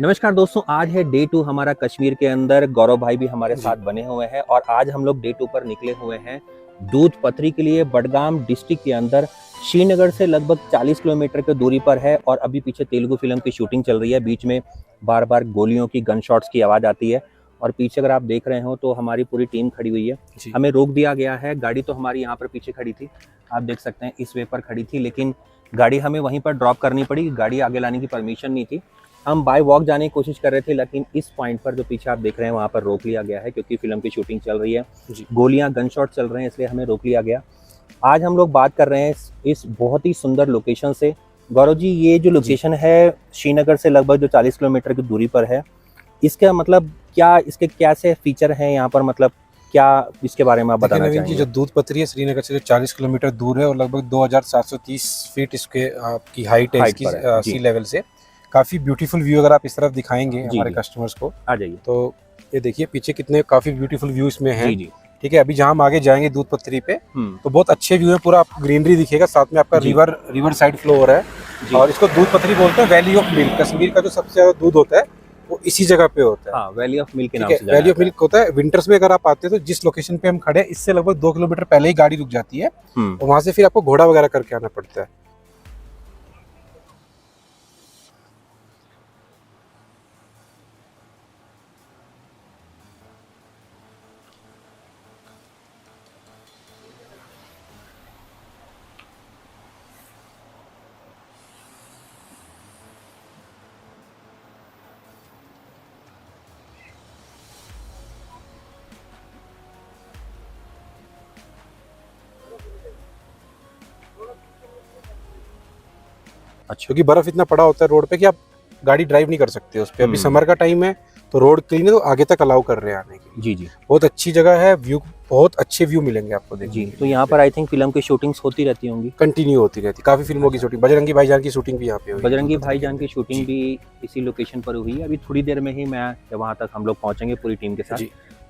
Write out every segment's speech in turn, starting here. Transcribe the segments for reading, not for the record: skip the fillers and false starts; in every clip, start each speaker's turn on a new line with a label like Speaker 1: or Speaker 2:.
Speaker 1: नमस्कार दोस्तों, आज है डे 2 हमारा कश्मीर के अंदर। गौरव भाई भी हमारे साथ बने हुए हैं और आज हम लोग डे 2 पर निकले हुए हैं दूध पथरी के लिए। बडगाम डिस्ट्रिक्ट के अंदर श्रीनगर से लगभग 40 किलोमीटर की दूरी पर है और अभी पीछे तेलुगु फिल्म की शूटिंग चल रही है। बीच में बार बार गोलियों की, गन शॉट्स की आवाज़ आती है और पीछे अगर आप देख रहे हो तो हमारी पूरी टीम खड़ी हुई है। हमें रोक दिया गया है, गाड़ी तो हमारी यहाँ पर पीछे खड़ी थी, आप देख सकते हैं इस वे पर खड़ी थी, लेकिन गाड़ी हमें वहीं पर ड्रॉप करनी पड़ी। गाड़ी आगे लाने की परमिशन नहीं थी। हम बाय वॉक जाने की कोशिश कर रहे थे, लेकिन इस पॉइंट पर जो पीछे आप देख रहे हैं वहाँ पर रोक लिया गया है क्योंकि फिल्म की शूटिंग चल रही है। गोलियां, गन शॉट चल रहे हैं, इसलिए हमें रोक लिया गया। आज हम लोग बात कर रहे हैं इस बहुत ही सुंदर लोकेशन से। गौरव जी, ये जो लोकेशन है श्रीनगर से लगभग जो 40 किलोमीटर की दूरी पर है, इसका मतलब क्या, इसके कैसे फीचर हैं यहाँ पर, मतलब क्या इसके बारे में आप बताना चाहेंगे?
Speaker 2: जो दूध पथरी है श्रीनगर से जो 40 किलोमीटर दूर है और लगभग 2730 फीट इसके की हाइट है इसकी सी लेवल से। काफी ब्यूटीफुल व्यू अगर आप इस तरफ दिखाएंगे हमारे कस्टमर्स को,
Speaker 1: आ जाइए।
Speaker 2: तो ये देखिए पीछे कितने काफी ब्यूटीफुल व्यू इसमें है। ठीक है, अभी जहाँ हम आगे जाएंगे दूध पथरी पे तो बहुत अच्छे व्यू है, पूरा ग्रीनरी दिखेगा, साथ में आपका रिवर साइड फ्लो हो रहा है और इसको दूध पथरी बोलते हैं। वैली ऑफ मिल्क, कश्मीर का जो सबसे ज्यादा दूध होता है वो इसी जगह पे होता है।
Speaker 1: हाँ, वैली ऑफ मिल्क के नाम से
Speaker 2: वैली ऑफ मिल्क होता है। विंटर्स में अगर आप आते हैं तो जिस लोकेशन पे हम खड़े हैं इससे लगभग 2 किलोमीटर पहले ही गाड़ी रुक जाती है और वहां से फिर आपको घोड़ा वगैरह करके आना पड़ता है।
Speaker 1: अच्छा,
Speaker 2: क्योंकि बर्फ इतना पड़ा होता है रोड पे कि आप गाड़ी ड्राइव नहीं कर सकते उस पे। अभी समर का टाइम है तो रोड क्लीन है तो आगे तक अलाउ कर रहे हैं आने की।
Speaker 1: जी।
Speaker 2: बहुत अच्छी जगह है, व्यू बहुत अच्छे व्यू मिलेंगे आपको देखने
Speaker 1: जी। तो यहाँ पर आई थिंक फिल्म की शूटिंग्स होती रहती होंगी,
Speaker 2: कंटिन्यू होती रहती। काफी फिल्मों की शूटिंग, बजरंगी भाईजान की शूटिंग भी यहाँ पे हुई।
Speaker 1: बजरंगी भाईजान की शूटिंग भी इसी लोकेशन पर हुई है। अभी थोड़ी देर में ही मैं वहाँ तक हम लोग पहुँचेंगे पूरी टीम के साथ,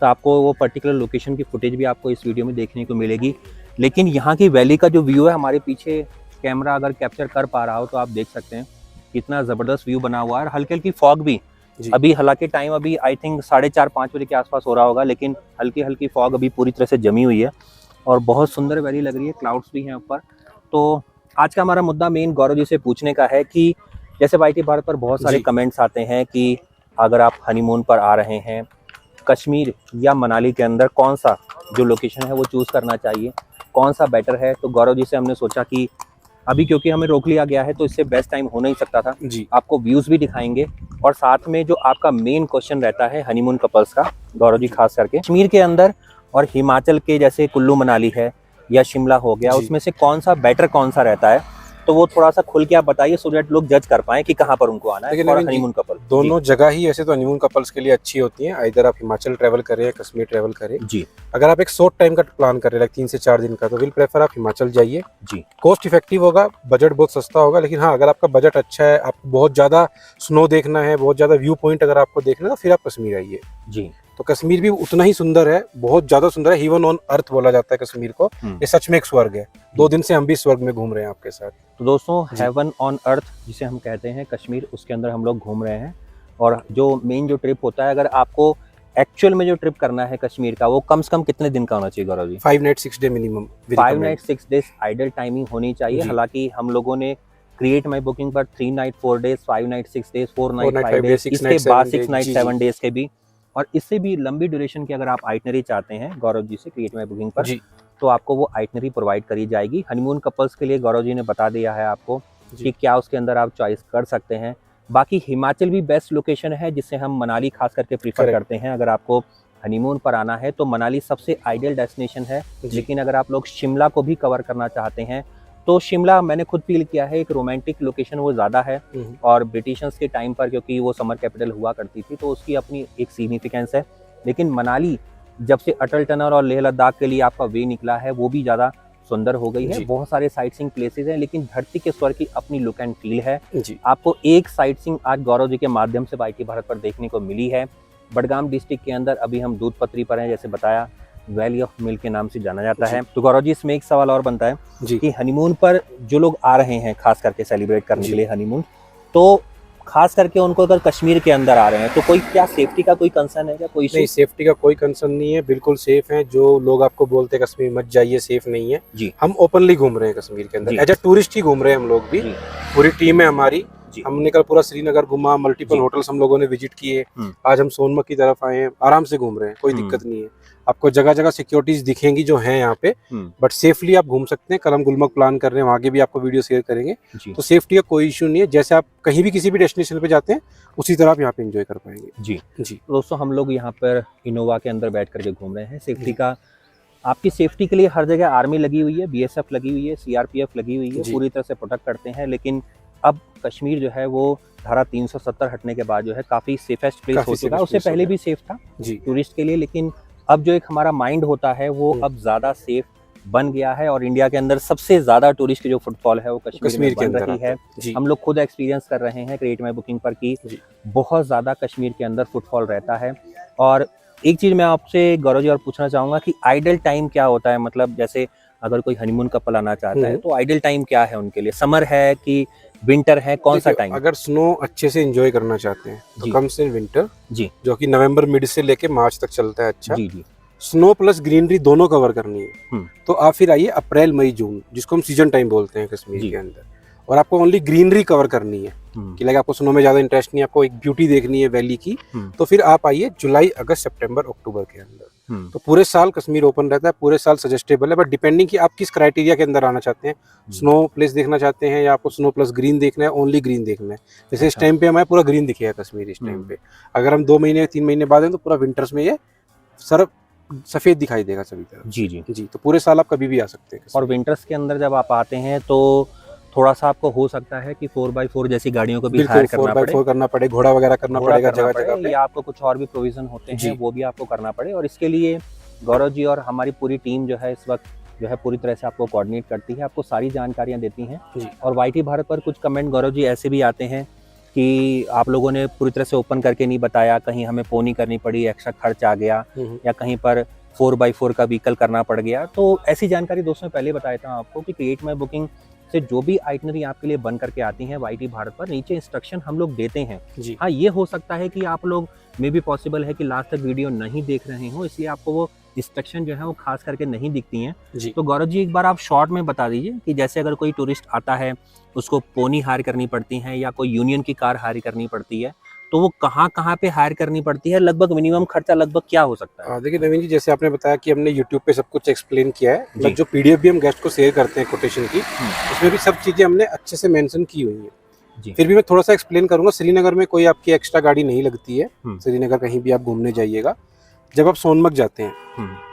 Speaker 1: तो आपको वो पर्टिकुलर लोकेशन की फुटेज भी आपको इस वीडियो में देखने को मिलेगी। लेकिन यहाँ की वैली का जो व्यू है, हमारे पीछे कैमरा अगर कैप्चर कर पा रहा हो तो आप देख सकते हैं कितना ज़बरदस्त व्यू बना हुआ है। हल्की हल्की फॉग भी अभी, हालांकि टाइम अभी आई थिंक 4:30-5 बजे के आसपास हो रहा होगा, लेकिन हल्की हल्की फॉग अभी पूरी तरह से जमी हुई है और बहुत सुंदर वैली लग रही है। क्लाउड्स भी हैं ऊपर। तो आज का हमारा मुद्दा मेन गौरव जी से पूछने का है कि जैसे YT भारत पर बहुत सारे कमेंट्स आते हैं कि अगर आप हनीमून पर आ रहे हैं, कश्मीर या मनाली के अंदर कौन सा जो लोकेशन है वो चूज़ करना चाहिए, कौन सा बेटर है। तो गौरव जी से हमने सोचा कि अभी क्योंकि हमें रोक लिया गया है तो इससे बेस्ट टाइम हो नहीं सकता था। आपको व्यूज़ भी दिखाएंगे और साथ में जो आपका मेन क्वेश्चन रहता है हनीमून कपल्स का, गौरव जी खास करके कश्मीर के अंदर और हिमाचल के जैसे कुल्लू मनाली है या शिमला हो गया, उसमें से कौन सा बेटर कौन सा रहता है, तो वो थोड़ा सा खुल के आप बताइए सो दैट लोग जज कर पाएं कि कहाँ पर उनको आना है। और हनीमून कपल
Speaker 2: दोनों जगह ही ऐसे तो हनीमून कपल्स के लिए अच्छी होती हैं। इधर आप हिमाचल ट्रैवल करें या कश्मीर ट्रैवल करें जी। अगर आप एक शॉर्ट टाइम का प्लान कर रहे हैं 3 से 4 दिन का, तो विल प्रेफर आप हिमाचल जाइए जी। कॉस्ट इफेक्टिव होगा, बजट बहुत सस्ता होगा। लेकिन हाँ, अगर आपका बजट अच्छा है, आपको बहुत ज्यादा स्नो देखना है, बहुत ज्यादा व्यू पॉइंट अगर आपको देखना है, तो फिर आप कश्मीर आइए जी। तो कश्मीर भी उतना ही सुंदर है, बहुत ज्यादा सुंदर है। हेवन ऑन अर्थ बोला जाता है कश्मीर को। ये सच में एक स्वर्ग है। 2 दिन से हम भी स्वर्ग में घूम रहे हैं आपके साथ।
Speaker 1: तो दोस्तों, हेवन ऑन अर्थ जिसे हम कहते हैं कश्मीर, उसके अंदर हम लोग घूम रहे हैं। और जो मेन जो ट्रिप होता है, अगर आपको एक्चुअल में जो ट्रिप करना है कश्मीर का, वो कम से कम कितने दिन का होना चाहिए Gaurav ji?
Speaker 2: 5 night 6 day minimum.
Speaker 1: 5 night 6 days ideal timing होनी चाहिए। हालांकि हम लोगों ने क्रिएट माई बुकिंग पर 3 night 4 days, 5 night 6 days, 4 night 5 days, इसके बाद 6 नाइट 7 डेज के भी, और इससे भी लंबी ड्यूरेशन की अगर आप आइटनरी चाहते हैं गौरव जी से क्रिएट माई बुकिंग पर तो आपको वो आइटनरी प्रोवाइड करी जाएगी। हनीमून कपल्स के लिए गौरव जी ने बता दिया है आपको कि क्या उसके अंदर आप चॉइस कर सकते हैं। बाकी हिमाचल भी बेस्ट लोकेशन है, जिससे हम मनाली खास करके प्रीफर करते हैं। अगर आपको हनीमून पर आना है तो मनाली सबसे आइडियल डेस्टिनेशन है। लेकिन अगर आप लोग शिमला को भी कवर करना चाहते हैं तो शिमला मैंने खुद फील किया है एक रोमांटिक लोकेशन वो ज़्यादा है, और ब्रिटिशर्स के टाइम पर क्योंकि वो समर कैपिटल हुआ करती थी तो उसकी अपनी एक सिग्निफिकेंस है। लेकिन मनाली जब से अटल टनल और लेह लद्दाख के लिए आपका वे निकला है, वो भी ज़्यादा सुंदर हो गई है। बहुत सारे साइट सीइंग प्लेसेस हैं, लेकिन धरती के स्वर की अपनी लुक एंड फील है। आपको एक साइट सीइंग आज गौरव जी के माध्यम से YT भारत पर देखने को मिली है। बडगाम डिस्ट्रिक्ट के अंदर अभी हम दूध पथरी पर हैं, जैसे बताया वैली ऑफ मिल्क के नाम से जाना जाता है। तो गौरव जी, इसमें एक सवाल और बनता है कि हनीमून पर जो लोग आ रहे हैं खास करके सेलिब्रेट करने के लिए हनीमून, तो खास करके उनको अगर कश्मीर के अंदर आ रहे हैं तो कोई क्या सेफ्टी का कोई कंसर्न है क्या, कोई
Speaker 2: नहीं, सेफ्टी का कोई कंसर्न नहीं है, बिल्कुल सेफ है। जो लोग आपको बोलते हैं कश्मीर मत जाइए, सेफ नहीं है
Speaker 1: जी।
Speaker 2: हम ओपनली घूम रहे हैं कश्मीर के अंदर, एज अ टूरिस्ट ही घूम रहे हैं हम लोग भी। पूरी टीम है हमारी, हमने कल पूरा श्रीनगर घुमा, मल्टीपल होटल्स हम लोगों ने विजिट किए। आज हम सोनमर्ग की तरफ आए हैं, आराम से घूम रहे हैं, कोई दिक्कत नहीं है। आपको जगह जगह सिक्योरिटीज दिखेंगी जो हैं यहाँ पे, बट सेफली आप घूम सकते हैं। कल हम गुलमर्ग प्लान कर रहे हैं, वहाँ के भी आपको वीडियो शेयर करेंगे। तो सेफ्टी का कोई इशू नहीं है, जैसे आप कहीं भी किसी भी डेस्टिनेशन पे जाते हैं उसी तरह आप यहाँ पे एंजॉय कर पाएंगे।
Speaker 1: जी जी। दोस्तों हम लोग यहाँ पर इनोवा के अंदर बैठ करके घूम रहे हैं। सेफ्टी का, आपकी सेफ्टी के लिए हर जगह आर्मी लगी हुई है, BSF लगी हुई है, CRPF लगी हुई है, पूरी तरह से प्रोटेक्ट करते हैं। लेकिन अब कश्मीर जो है वो धारा 370 हटने के बाद जो है काफी सेफेस्ट प्लेस हो चुका है। उससे पहले भी सेफ था टूरिस्ट के लिए, लेकिन अब जो एक हमारा माइंड होता है वो अब ज्यादा सेफ बन गया है। और इंडिया के अंदर सबसे ज्यादा टूरिस्ट की जो फुटफॉल है वो कश्मीर में बन रही है। हम लोग खुद एक्सपीरियंस कर रहे हैं क्रिएट माई बुकिंग पर कि बहुत ज्यादा कश्मीर के अंदर फुटफॉल रहता है। और एक चीज मैं आपसे गौरव जी और पूछना चाहूंगा कि आइडल टाइम क्या होता है, मतलब जैसे अगर कोई हनीमून कपल आना चाहता है तो आइडल टाइम क्या है उनके लिए, समर है कि विंटर है, कौन सा टाइम?
Speaker 2: अगर स्नो अच्छे से एंजॉय करना चाहते हैं तो कम से विंटर
Speaker 1: जी,
Speaker 2: जो कि नवंबर मिड से लेके मार्च तक चलता है। अच्छा
Speaker 1: जी जी।
Speaker 2: स्नो प्लस ग्रीनरी दोनों कवर करनी है तो आप फिर आइए अप्रैल मई जून, जिसको हम सीजन टाइम बोलते हैं कश्मीर के अंदर। और आपको ओनली ग्रीनरी कवर करनी है कि लाइक आपको स्नो में ज्यादा इंटरेस्ट नहीं है, आपको एक ब्यूटी देखनी है वैली की, तो फिर आप आइए जुलाई अगस्त सितंबर अक्टूबर के अंदर। तो पूरे साल कश्मीर ओपन रहता है, पूरे साल सजेस्टेबल है, बट डिपेंडिंग कि आप किस क्राइटेरिया के अंदर आना चाहते हैं। स्नो प्लेस देखना चाहते हैं या आपको स्नो प्लस ग्रीन देखना है, ओनली ग्रीन देखना है। जैसे इस टाइम पे हमें पूरा ग्रीन दिखेगा कश्मीर इस टाइम पे। अगर हम 2 महीने 3 महीने बाद हैं तो पूरा विंटर्स में ये सफेद दिखाई देगा सभी तरफ। जी जी जी। तो पूरे साल आप कभी भी आ सकते हैं।
Speaker 1: और विंटर्स के अंदर जब आप आते हैं तो थोड़ा सा आपको हो सकता है कि 4x4 जैसी गाड़ियों को भी हायर करना पड़े,
Speaker 2: 4x4 करना पड़े, घोड़ा वगैरह करना पड़ेगा जगह जगह पे,
Speaker 1: या आपको कुछ और भी प्रोविजन होते हैं वो भी आपको करना पड़े। और इसके लिए गौरव जी और हमारी पूरी टीम जो है इस वक्त जो है पूरी तरह से आपको कोऑर्डिनेट करती है, आपको सारी जानकारियां देती हैं। और YT भारत पर कुछ कमेंट गौरव जी ऐसे भी आते हैं कि आप लोगों ने पूरी तरह से ओपन करके नहीं बताया, कहीं हमें पोनी करनी पड़ी, एक्स्ट्रा खर्च आ गया, या कहीं पर 4x4 का व्हीकल करना पड़ गया। तो ऐसी जानकारी दोस्तों पहले बताया था आपको कि क्रिएट माई बुकिंग से जो भी आइटनरी आपके लिए बन करके आती है YT भारत पर, नीचे इंस्ट्रक्शन हम लोग देते हैं। हाँ, ये हो सकता है कि आप लोग में भी पॉसिबल है कि लास्ट तक वीडियो नहीं देख रहे हो, इसलिए आपको वो इंस्ट्रक्शन जो है वो खास करके नहीं दिखती हैं। तो गौरव जी एक बार आप शॉर्ट में बता दीजिए कि जैसे अगर कोई टूरिस्ट आता है उसको पोनी हायर करनी पड़ती है या कोई यूनियन की कार हायर करनी पड़ती है, तो वो कहाँ पे हायर करनी पड़ती है, लगभग मिनिमम खर्चा लगभग क्या हो सकता है?
Speaker 2: देखिए नवीन जी, जैसे आपने बताया कि हमने YouTube पे सब कुछ एक्सप्लेन किया है, मतलब जो PDF भी हम गेस्ट को शेयर करते हैं कोटेशन की, उसमें भी सब चीजें हमने अच्छे से मेंशन की हुई है। फिर भी मैं थोड़ा सा एक्सप्लेन करूंगा। श्रीनगर में कोई आपकी एक्स्ट्रा गाड़ी नहीं लगती है। श्रीनगर कहीं भी आप घूमने जाइएगा, जब आप सोनमर्ग जाते हैं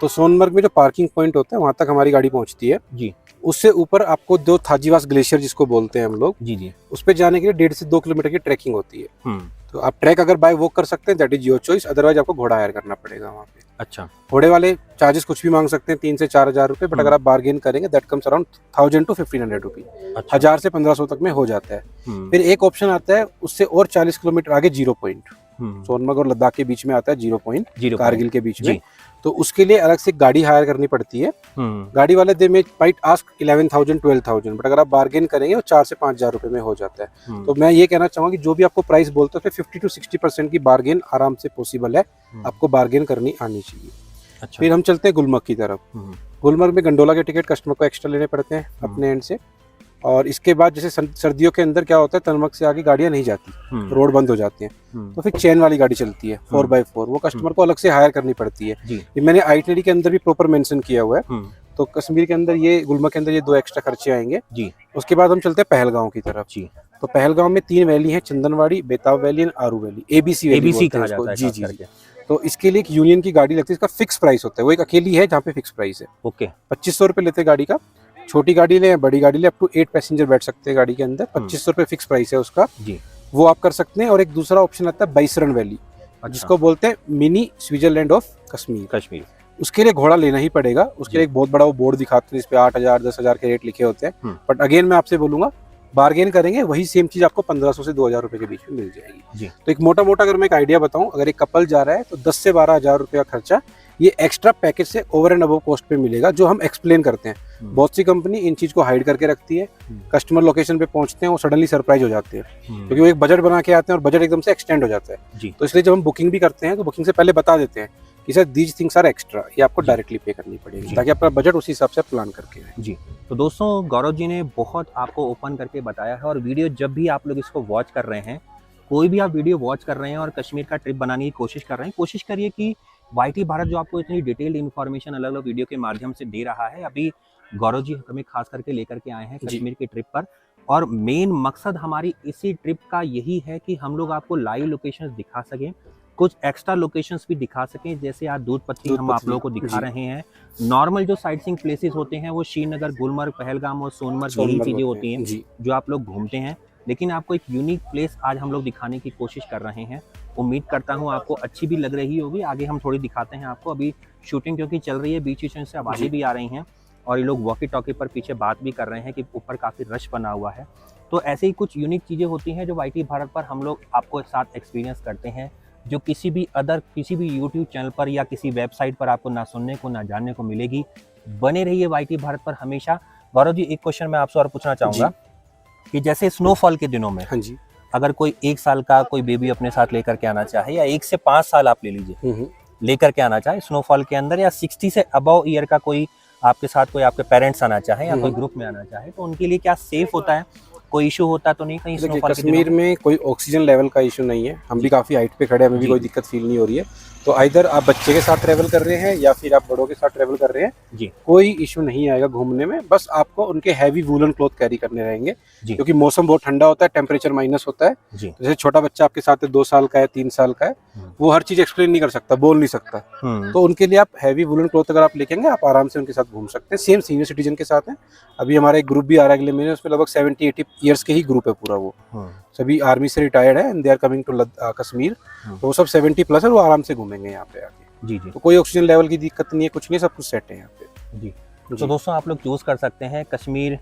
Speaker 2: तो सोनमर्ग में जो पार्किंग पॉइंट होता है वहां तक हमारी गाड़ी पहुंचती है जी। उससे ऊपर आपको जो थाजीवास ग्लेशियर जिसको बोलते हैं हम लोग जी, उस पे जाने के लिए 1.5 से 2 किलोमीटर की ट्रैकिंग होती है। तो आप ट्रैक अगर बाय वॉक कर सकते हैं that is your choice, otherwise आपको घोड़ा हायर करना पड़ेगा वहाँ पे। अच्छा, घोड़े वाले चार्जेस कुछ भी मांग सकते हैं, 3 से 4 हजार रुपए, बट अगर आप बार्गेन करेंगे दैट कम्स अराउंड 1000 to 1500 रुपी, 1000 से 1500 तक में हो जाता है। फिर एक ऑप्शन आता है उससे और 40 किलोमीटर आगे 0 पॉइंट, सोनमर्ग और लद्दाख के बीच में आता है 0 पॉइंट, कारगिल के बीच में। तो उसके लिए अलग से गाड़ी हायर करनी पड़ती है। गाड़ी वाले दे में माइट आस्क 11,000 12,000, बट अगर आप बार्गेन करेंगे वो 4 से 5 हजार रुपए में हो जाता है। तो मैं ये कहना चाहूंगा कि जो भी आपको प्राइस बोलते हैं 50 to 60% की बार्गेन आराम से पॉसिबल है, आपको बार्गेन करनी आनी चाहिए। अच्छा। फिर हम चलते हैं गुलमर्ग की तरफ। गुलमर्ग में गंडोला के टिकट कस्टमर को एक्स्ट्रा लेने पड़ते हैं अपने एंड से। और इसके बाद जैसे सर्दियों के अंदर क्या होता है, तनमक से आगे गाड़ियां नहीं जाती, रोड बंद हो जाते हैं, तो फिर चेन वाली गाड़ी चलती है 4x4, वो कस्टमर को अलग से हायर करनी पड़ती है। ये मैंने आइटनरी के अंदर भी प्रॉपर मेंशन किया हुआ है। तो कश्मीर के अंदर ये गुलमर्ग के अंदर ये 2 एक्स्ट्रा खर्चे आएंगे जी। उसके बाद हम चलते हैं पहलगांव की तरफ जी। तो पहलगांव में 3 वैली है, चंदनवाड़ी, बेताब वैली और आरू वैली, ABC कहा जाता है जी जी। तो इसके लिए एक यूनियन की गाड़ी लगती है, इसका फिक्स प्राइस होता है, वो एक अकेली है जहाँ पे फिक्स प्राइस है। ओके, 2500 रुपए लेते हैं गाड़ी का। छोटी गाड़ी ले बड़ी गाड़ी ले, अप टू 8 पैसेंजर बैठ सकते हैं गाड़ी के अंदर। 2500 रुपए फिक्स प्राइस है उसका जी, वो आप कर सकते हैं। और एक दूसरा ऑप्शन आता है बाइसरन वैली, जिसको बोलते हैं मिनी स्विट्जरलैंड ऑफ कश्मीर। उसके लिए घोड़ा लेना ही पड़ेगा, उसके लिए एक बहुत बड़ा वो बोर्ड दिखाते हैं, इस पे 8,000 10,000 के रेट लिखे होते हैं। बट अगेन मैं आपसे बोलूंगा बार्गेन करेंगे वही सेम चीज आपको 1500 से 2,000 रुपए के बीच में मिल जाएगी जी। तो एक मोटा मोटा अगर मैं एक आइडिया बताऊं, अगर एक कपल जा रहा है तो 10 से 12 हजार रुपए का खर्चा ये एक्स्ट्रा पैकेज से ओवर एंड अबव कॉस्ट पे मिलेगा, जो हम एक्सप्लेन करते हैं। बहुत सी कंपनी इन चीज को हाइड करके रखती है, कस्टमर लोकेशन पे पहुंचते हैं वो सडनली सरप्राइज हो जाते हैं, क्योंकि वो एक बजट बना के आते हैं और बजट एकदम से एक्सटेंड हो जाता है। तो इसलिए जब हम बुकिंग भी करते हैं तो बुकिंग से पहले बता देते हैं कि sir these things are extra, ये आपको डायरेक्टली पे करनी पड़ेगी, ताकि आपका बजट उसी हिसाब से प्लान करके आए।
Speaker 1: जी। तो दोस्तों गौरव जी ने बहुत आपको ओपन करके बताया है, और वीडियो जब भी आप लोग इसको वॉच कर रहे हैं, कोई भी आप वीडियो वॉच कर रहे हैं और कश्मीर का ट्रिप बनाने की कोशिश कर रहे हैं, कोशिश करिए कि वाईटी भारत जो आपको इतनी डिटेल्ड इन्फॉर्मेशन अलग अलग वीडियो के माध्यम से दे रहा है, अभी गौरव जी हमें खास करके लेकर के आए हैं कश्मीर की ट्रिप पर, और मेन मकसद हमारी इसी ट्रिप का यही है कि हम लोग आपको लाइव लोकेशंस दिखा सकें, कुछ एक्स्ट्रा लोकेशंस भी दिखा सकें, जैसे आज दूध पत्ती हम आप लोगों को दिखा रहे हैं। नॉर्मल जो साइट सीइंग प्लेसेस होते हैं वो श्रीनगर, गुलमर्ग, पहलगाम और सोनमर्ग यही चीज़ें होती हैं जो आप लोग घूमते हैं, लेकिन आपको एक यूनिक प्लेस आज हम लोग दिखाने की कोशिश कर रहे हैं। उम्मीद करता हूँ आपको अच्छी भी लग रही होगी, आगे हम थोड़ी दिखाते हैं आपको। अभी शूटिंग क्योंकि चल रही है, बीच बीच में से आवाज़ें भी आ रही हैं और ये लोग वॉकी टॉकी पर पीछे बात भी कर रहे हैं कि ऊपर काफ़ी रश बना हुआ है। तो ऐसे ही कुछ यूनिक चीज़ें होती हैं जो वाईटी भारत पर हम लोग आपको साथ एक्सपीरियंस करते हैं, जो किसी भी यूट्यूब चैनल पर या किसी वेबसाइट पर आपको ना सुनने को ना जानने को मिलेगी। बने रहिए वाईटी भारत पर हमेशा। गौरव जी एक क्वेश्चन मैं आपसे और पूछना चाहूँगा कि जैसे स्नोफॉल के दिनों में,
Speaker 2: हाँ जी,
Speaker 1: अगर कोई 1 साल का कोई बेबी अपने साथ लेकर के आना चाहे, या 1 से 5 साल आप ले लीजिए, लेकर के आना चाहे स्नोफॉल के अंदर, या 60 से अबव ईयर का कोई आपके साथ कोई आपके पेरेंट्स आना चाहे या कोई ग्रुप में आना चाहे, तो उनके लिए क्या सेफ होता है? कोई इशू होता तो नहीं कहीं स्नोफॉल के दिनों
Speaker 2: कश्मीर में कोई ऑक्सीजन लेवल का इशू नहीं है, हम भी काफी हाइट पे खड़े हैं, हमें भी कोई दिक्कत फील नहीं हो रही है। तो आइदर आप बच्चे के साथ ट्रेवल कर रहे हैं या फिर आप बड़ों के साथ ट्रेवल कर रहे हैं,
Speaker 1: जी,
Speaker 2: कोई इशू नहीं आएगा घूमने में। बस आपको उनके हैवी वूलन क्लॉथ कैरी करने रहेंगे, क्योंकि मौसम बहुत ठंडा होता है, टेम्परेचर माइनस होता है। जैसे छोटा बच्चा आपके साथ है, 2 साल का है, 3 साल का है, वो हर चीज एक्सप्लेन नहीं कर सकता, बोल नहीं सकता, तो उनके लिए आप हैवी वूलन क्लॉथ अगर आप लेके आप आराम से उनके साथ घूम सकते हैं। सेम सीनियर सिटीजन के साथ है। अभी हमारा एक ग्रुप भी आ रहा है अगले महीने, उसमें लगभग 70-80 ईयर्स के ही ग्रुप है पूरा, वो सभी आर्मी से रिटायर्ड है and they are coming to Kashmir. तो वो सब 70 प्लस है, वो आराम से घूमेंगे यहाँ पे आके। जी। तो कोई ऑक्सीजन लेवल की दिक्कत नहीं है, कुछ नहीं, सब कुछ सेट है यहाँ पे।
Speaker 1: जी। तो दोस्तों आप लोग चूज कर सकते हैं, कश्मीर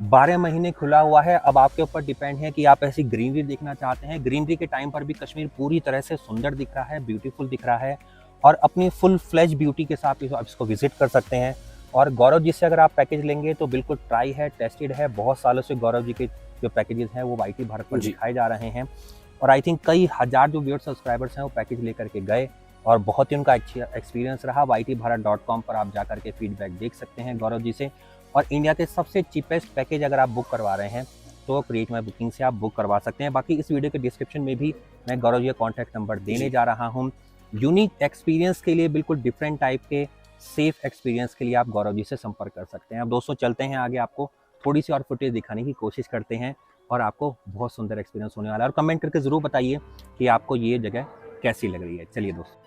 Speaker 1: 12 महीने खुला हुआ है। अब आपके ऊपर डिपेंड है कि आप ऐसी ग्रीनरी देखना चाहते हैं। ग्रीनरी के टाइम पर भी कश्मीर पूरी तरह से सुंदर दिख रहा है, ब्यूटीफुल दिख रहा है, और अपनी फुल फ्लेज ब्यूटी के साथ आप इसको विजिट कर सकते हैं। और गौरव जी से अगर आप पैकेज लेंगे तो बिल्कुल ट्राई है, टेस्टेड है। बहुत सालों से गौरव जी के जो पैकेजेस हैं वो वाईटी भारत पर दिखाए जा रहे हैं, और आई थिंक कई हज़ार जो व्यूअर्स सब्सक्राइबर्स हैं वो पैकेज लेकर के गए और बहुत ही उनका अच्छा एक्सपीरियंस रहा। ytbharat.com पर आप जाकर के फीडबैक देख सकते हैं गौरव जी से। और इंडिया के सबसे चीपेस्ट पैकेज अगर आप बुक करवा रहे हैं तो क्रिएट माई बुकिंग से आप बुक करवा सकते हैं। बाकी इस वीडियो के डिस्क्रिप्शन में भी मैं गौरव जी का कॉन्टैक्ट नंबर देने जा रहा हूँ। यूनिक एक्सपीरियंस के लिए, बिल्कुल डिफरेंट टाइप के सेफ एक्सपीरियंस के लिए आप गौरव जी से संपर्क कर सकते हैं। अब दोस्तों चलते हैं आगे, आपको थोड़ी सी और फुटेज दिखाने की कोशिश करते हैं और आपको बहुत सुंदर एक्सपीरियंस होने वाला है। और कमेंट करके ज़रूर बताइए कि आपको ये जगह कैसी लग रही है। चलिए दोस्तों।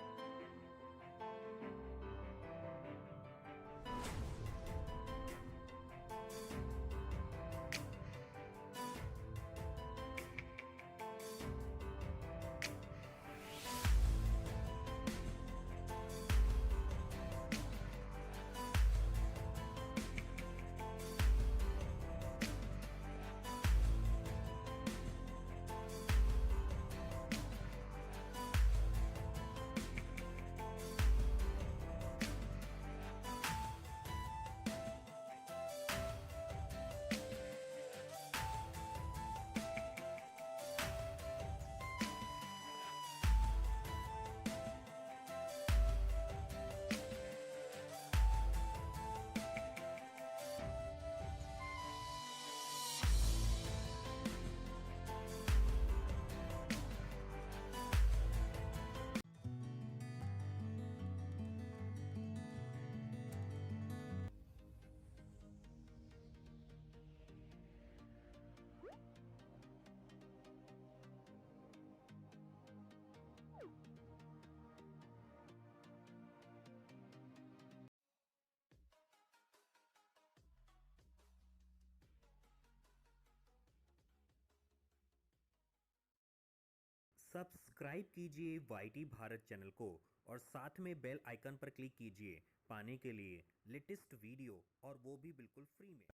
Speaker 3: सब्सक्राइब कीजिए वाईटी भारत चैनल को और साथ में बेल आइकन पर क्लिक कीजिए पाने के लिए लेटेस्ट वीडियो, और वो भी बिल्कुल फ्री में।